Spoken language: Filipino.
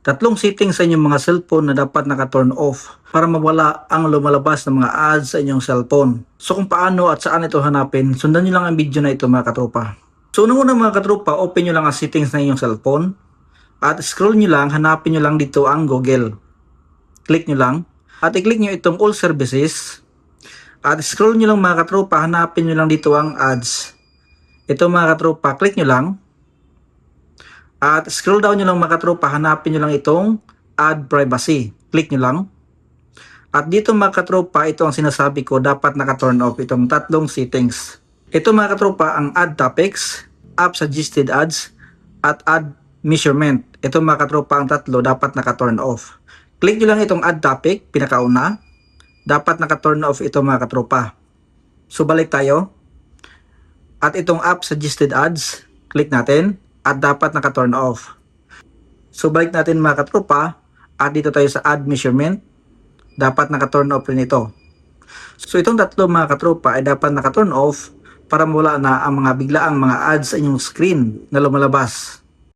Tatlong settings sa inyong mga cellphone na dapat naka-turn off para mawala ang lumalabas ng mga ads sa inyong cellphone. So kung paano at saan ito hanapin, sundan nyo lang ang video na ito mga katropa. So unang-una mga katropa, open nyo lang ang settings ng inyong cellphone at scroll nyo lang, hanapin nyo lang dito ang Google. Click nyo lang at i-click nyo itong all services at scroll nyo lang mga katropa, hanapin nyo lang dito ang ads. Ito mga katropa, click nyo lang. At scroll down nyo lang mga katropa, hanapin nyo lang itong add privacy. Click nyo lang. At dito mga katropa, ito ang sinasabi ko, dapat naka-turn off itong tatlong settings. Ito mga katropa, ang add topics, app suggested ads, at add measurement. Ito mga katropa, ang tatlo, dapat naka-turn off. Click nyo lang itong add topic, pinakauna. Dapat naka-turn off ito mga katropa. So balik tayo. At itong app suggested ads, click natin. At dapat naka-turn off. So balik natin mga katropa, at dito tayo sa add measurement, dapat naka-turn off rin ito. So itong tatlo mga katropa ay dapat naka-turn off para mawala na ang mga biglaang mga ads sa inyong screen na lumalabas.